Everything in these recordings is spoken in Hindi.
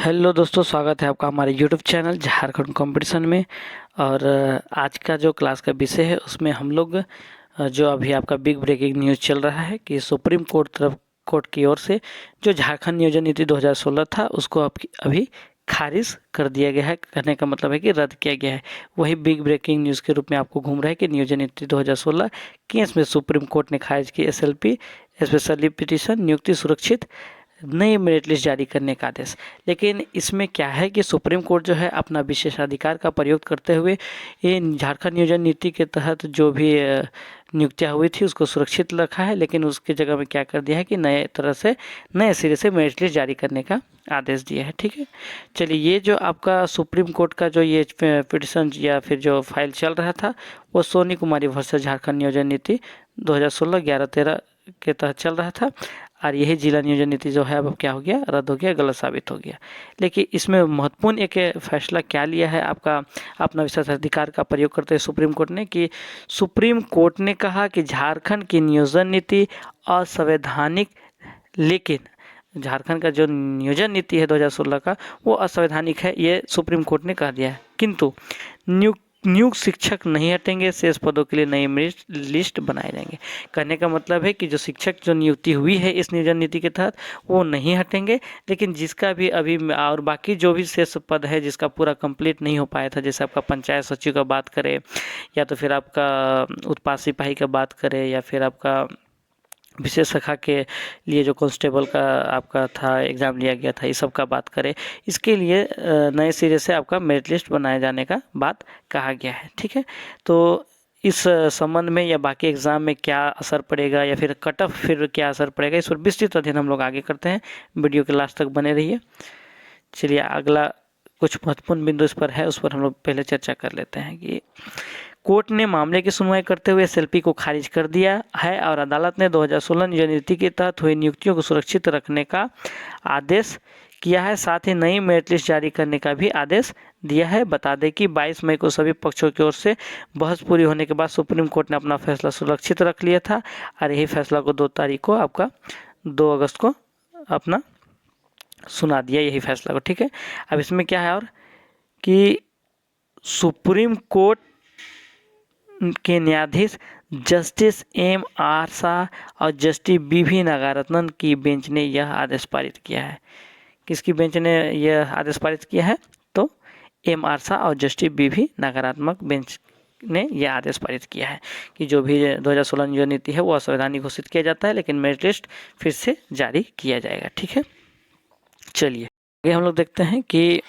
हेलो दोस्तों, स्वागत है आपका हमारे यूट्यूब चैनल झारखंड कंपटीशन में। और आज का जो क्लास का विषय है उसमें हम लोग जो अभी आपका बिग ब्रेकिंग न्यूज़ चल रहा है कि सुप्रीम कोर्ट की ओर से जो झारखंड नियोजन नीति 2016 था उसको अभी खारिज कर दिया गया है। कहने का मतलब है कि रद्द किया गया है। वही बिग ब्रेकिंग न्यूज़ के रूप में आपको घूम रहा है कि नियोजन नीति 2016 केस में सुप्रीम कोर्ट ने खारिज की SLP स्पेशली पिटीशन नियुक्ति सुरक्षित नई मेरिट लिस्ट जारी करने का आदेश। लेकिन इसमें क्या है कि सुप्रीम कोर्ट जो है अपना विशेषाधिकार का प्रयोग करते हुए ये झारखंड नियोजन नीति के तहत जो भी नियुक्तियाँ हुई थी उसको सुरक्षित रखा है, लेकिन उसकी जगह में क्या कर दिया है कि नए सिरे से मेरिट लिस्ट जारी करने का आदेश दिया है। ठीक है, चलिए ये जो आपका सुप्रीम कोर्ट का जो ये पिटिशन या फिर जो फाइल चल रहा था वो सोनी कुमारी वर्सेस झारखंड नियोजन नीति 2016 11-13 के तहत चल रहा था। और यही जिला नियोजन नीति जो है अब क्या हो गया, रद्द हो गया, गलत साबित हो गया। लेकिन इसमें महत्वपूर्ण एक फैसला क्या लिया है आपका अपना विशेषाधिकार का प्रयोग करते हुए सुप्रीम कोर्ट ने कि सुप्रीम कोर्ट ने कहा कि झारखंड की नियोजन नीति असंवैधानिक, लेकिन झारखंड का जो नियोजन नीति है 2016 का वो असंवैधानिक है, ये सुप्रीम कोर्ट ने कह दिया है। किंतु नियुक्त शिक्षक नहीं हटेंगे, शेष पदों के लिए नई मेरिट लिस्ट बनाए जाएंगे। कहने का मतलब है कि जो शिक्षक जो नियुक्ति हुई है इस नियोजन नीति के तहत वो नहीं हटेंगे, लेकिन जिसका भी अभी और बाकी जो भी शेष पद है जिसका पूरा कंप्लीट नहीं हो पाया था, जैसे आपका पंचायत सचिव का बात करें या तो फिर आपका उत्पाद सिपाही का बात करें या फिर आपका विशेष शाखा के लिए जो कांस्टेबल का आपका था एग्ज़ाम लिया गया था, इस सब का बात करें, इसके लिए नए सिरे से आपका मेरिट लिस्ट बनाए जाने का बात कहा गया है। ठीक है, तो इस संबंध में या बाकी एग्ज़ाम में क्या असर पड़ेगा या फिर कट ऑफ फिर क्या असर पड़ेगा, इस पर विस्तृत अध्ययन हम लोग आगे करते हैं। वीडियो के लास्ट तक बने रहिए। चलिए अगला कुछ महत्वपूर्ण बिंदु इस पर है, उस पर हम लोग पहले चर्चा कर लेते हैं कि कोर्ट ने मामले की सुनवाई करते हुए SLP को खारिज कर दिया है और अदालत ने 2016 नियोजन नीति के तहत हुई नियुक्तियों को सुरक्षित रखने का आदेश किया है। साथ ही नई मेरिट लिस्ट जारी करने का भी आदेश दिया है। बता दें कि 22 मई को सभी पक्षों की ओर से बहस पूरी होने के बाद सुप्रीम कोर्ट ने अपना फैसला सुरक्षित रख लिया था और यही फैसला को 2 तारीख को आपका 2 अगस्त को अपना सुना दिया, यही फैसला को। ठीक है, अब इसमें क्या है और कि सुप्रीम कोर्ट के न्यायाधीश जस्टिस M.R. शाह और जस्टिस B.V. नागारत्नन की बेंच ने यह आदेश पारित किया है। किसकी बेंच ने यह आदेश पारित किया है? तो M.R. शाह और जस्टिस B.V. नागारत्नक बेंच ने यह आदेश पारित किया है कि जो भी 2016 नियोजन नीति है वो असंवैधानिक घोषित किया जाता है, लेकिन मेरिट लिस्ट फिर से जारी किया जाएगा। ठीक है, चलिए आगे हम लोग देखते हैं कि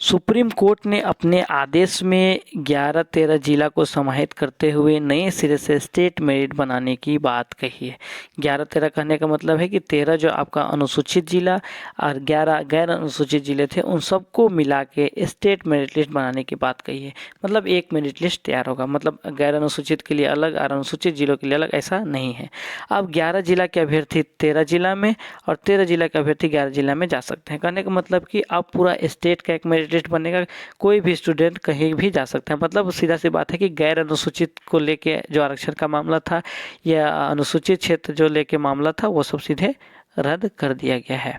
सुप्रीम कोर्ट ने अपने आदेश में 11-13 जिला को समाहित करते हुए नए सिरे से स्टेट मेरिट बनाने की बात कही है। 11-13 कहने का मतलब है कि 13 जो आपका अनुसूचित जिला और 11 गैर अनुसूचित जिले थे उन सबको मिला के स्टेट मेरिट लिस्ट बनाने की बात कही है। मतलब एक मेरिट लिस्ट तैयार होगा, मतलब गैर अनुसूचित के लिए अलग और अनुसूचित जिलों के लिए अलग, ऐसा नहीं है। अब 11 जिला के अभ्यर्थी 13 जिला में और 13 जिला के अभ्यर्थी 11 जिला में जा सकते हैं। कहने का मतलब कि अब पूरा स्टेट का एक मेरिट लिस्ट बनेगा, कोई भी स्टूडेंट कहीं भी जा सकता है। मतलब सीधा सी बात है कि गैर अनुसूचित को लेके जो आरक्षण का मामला था या अनुसूचित क्षेत्र जो लेके मामला था वो सब सीधे रद्द कर दिया गया है।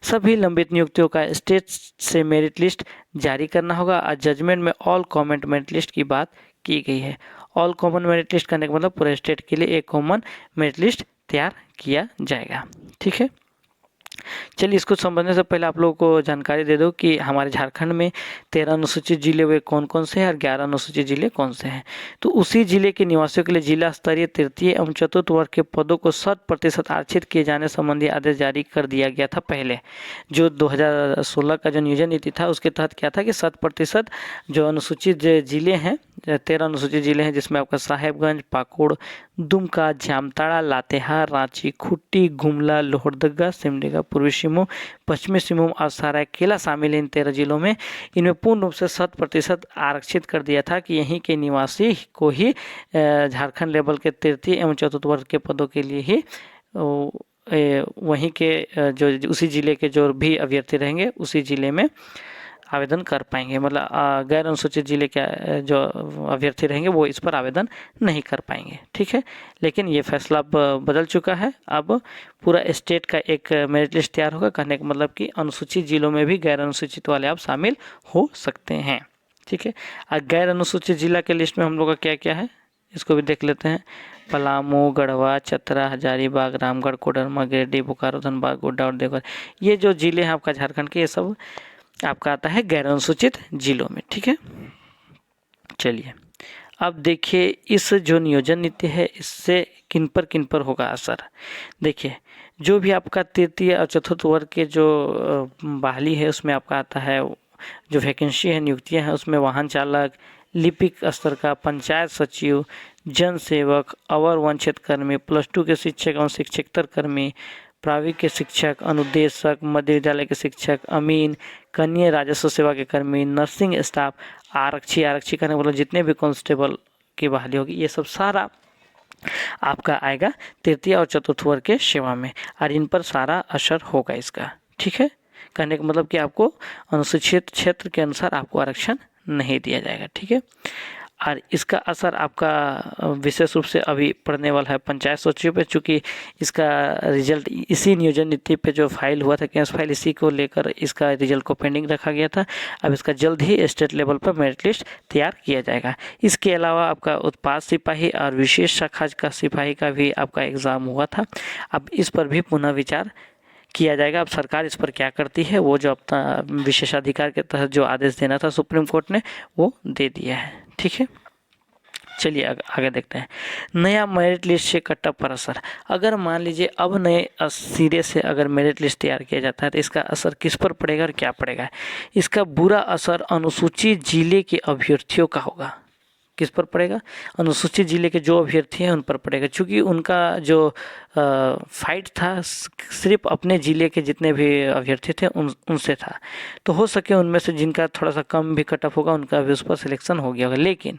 सभी लंबित नियुक्तियों का स्टेट से मेरिट लिस्ट जारी करना होगा और जजमेंट में ऑल कॉमन मेरिट लिस्ट की बात की गई है। ऑल कॉमन मेरिट लिस्ट करने का मतलब पूरे स्टेट के लिए एक कॉमन मेरिट लिस्ट तैयार किया जाएगा। ठीक है, चलिए इसको समझने से पहले आप लोगों को जानकारी दे दो कि हमारे झारखंड में 13 अनुसूचित जिले वे कौन कौन से हैं और 11 अनुसूचित जिले कौन से हैं। तो उसी जिले के निवासियों के लिए जिला स्तरीय तृतीय एवं चतुर्थ वर्ग के पदों को 100% आरक्षित किए जाने संबंधी आदेश जारी कर दिया गया था। पहले जो 2016 का जो नियोजन नीति था उसके तहत क्या था कि 100% जो अनुसूचित जिले हैं, 13 अनुसूचित जिले हैं जिसमें आपका साहेबगंज, पाकुड़, दुमका, जामताड़ा, लातेहार, रांची, खूंटी, गुमला, लोहरदगा, सिमडेगा, पूर्वी सिंहभूम, पश्चिमी सिंहभूम और सरायकेला शामिल इन 13 जिलों में इनमें पूर्ण रूप से 100% आरक्षित कर दिया था कि यहीं के निवासी को ही झारखंड लेवल के तृतीय एवं चतुर्थ वर्ग के पदों के लिए ही वहीं के जो उसी जिले के जो भी अभ्यर्थी रहेंगे उसी जिले में आवेदन कर पाएंगे। मतलब गैर अनुसूचित जिले के जो अभ्यर्थी रहेंगे वो इस पर आवेदन नहीं कर पाएंगे। ठीक है, लेकिन ये फैसला अब बदल चुका है। अब पूरा स्टेट का एक मेरिट लिस्ट तैयार होगा। कहने का मतलब कि अनुसूचित जिलों में भी गैर अनुसूचित वाले आप शामिल हो सकते हैं। ठीक है, गैर अनुसूचित जिला के लिस्ट में हम लोग का क्या क्या है इसको भी देख लेते हैं। पलामू, गढ़वा, चतरा, हजारीबाग, रामगढ़, कोडरमा, गिरिडीह, बोकारो, धनबाद, गोड्डा और देवघर, ये जो जिले हैं आपका झारखंड के, ये सब आपका आता है गैर अनुसूचित जिलों में। ठीक है, चलिए अब देखिए इस जो नियोजन नीति है इससे किन पर होगा असर। देखिए जो भी आपका तृतीय और चतुर्थ वर्ग के जो बहाली है उसमें आपका आता है, जो वैकेंसी है, नियुक्तियां हैं, उसमें वाहन चालक, लिपिक स्तर का, पंचायत सचिव, जन सेवक, अवर वंचित कर्मी, +2 के शिक्षक एवं शिक्षकेतर कर्मी, प्राविक के शिक्षक, अनुदेशक, मध्य विद्यालय के शिक्षक, अमीन, कनीय राजस्व सेवा के कर्मी, नर्सिंग स्टाफ, आरक्षी करने वाले जितने भी कांस्टेबल की बहाली होगी, ये सब सारा आपका आएगा तृतीय और चतुर्थ वर्ग के सेवा में, और इन पर सारा असर होगा इसका। ठीक है, कहने का मतलब कि आपको अनुसूचित क्षेत्र के अनुसार आपको आरक्षण नहीं दिया जाएगा। ठीक है, और इसका असर आपका विशेष रूप से अभी पड़ने वाला है पंचायत सचिव पे, चूँकि इसका रिजल्ट इसी नियोजन नीति पे जो फाइल हुआ था केस फाइल, इसी को लेकर इसका रिजल्ट को पेंडिंग रखा गया था। अब इसका जल्द ही स्टेट लेवल पर मेरिट लिस्ट तैयार किया जाएगा। इसके अलावा आपका उत्पाद सिपाही और विशेष शाखा का सिपाही का भी आपका एग्ज़ाम हुआ था। अब इस पर भी पुनः विचार किया जाएगा। अब सरकार इस पर क्या करती है, वो जो अपना विशेषाधिकार के तहत जो आदेश देना था सुप्रीम कोर्ट ने, वो दे दिया है। ठीक है, चलिए आगे देखते हैं। नया मेरिट लिस्ट से कट ऑफ पर असर। अगर मान लीजिए अब नए सिरे से अगर मेरिट लिस्ट तैयार किया जाता है तो इसका असर किस पर पड़ेगा और क्या पड़ेगा। इसका बुरा असर अनुसूचित जिले के अभ्यर्थियों का होगा। किस पर पड़ेगा, अनुसूचित जिले के जो अभ्यर्थी हैं उन पर पड़ेगा, क्योंकि उनका जो फाइट था सिर्फ अपने ज़िले के जितने भी अभ्यर्थी थे उनसे था। तो हो सके उनमें से जिनका थोड़ा सा कम भी कट ऑफ होगा उनका भी उस पर सिलेक्शन हो गया होगा। लेकिन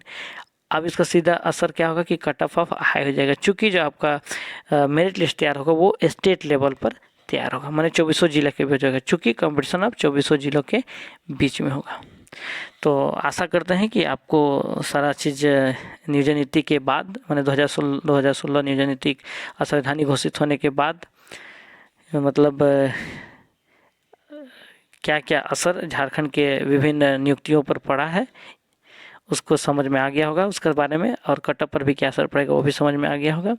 अब इसका सीधा असर क्या होगा कि कट ऑफ हाई हो जाएगा, क्योंकि जो आपका मेरिट लिस्ट तैयार होगा वो स्टेट लेवल पर तैयार होगा, माने 2400 जिला के बीच होगा, चूँकि कंपटीशन अब 2400 जिलों के बीच में होगा। तो आशा करते हैं कि आपको सारा चीज़ नियोजन नीति के बाद, माने 2016 नियोजन नीति असंवैधानिक घोषित होने के बाद मतलब क्या क्या असर झारखंड के विभिन्न नियुक्तियों पर पड़ा है उसको समझ में आ गया होगा उसके बारे में, और कट ऑफ पर भी क्या असर पड़ेगा वो भी समझ में आ गया होगा।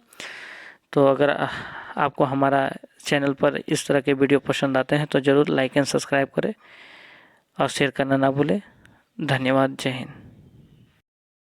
तो अगर आपको हमारा चैनल पर इस तरह के वीडियो पसंद आते हैं तो ज़रूर लाइक एंड सब्सक्राइब करें और शेयर करना ना भूलें। धन्यवाद, जय हिंद।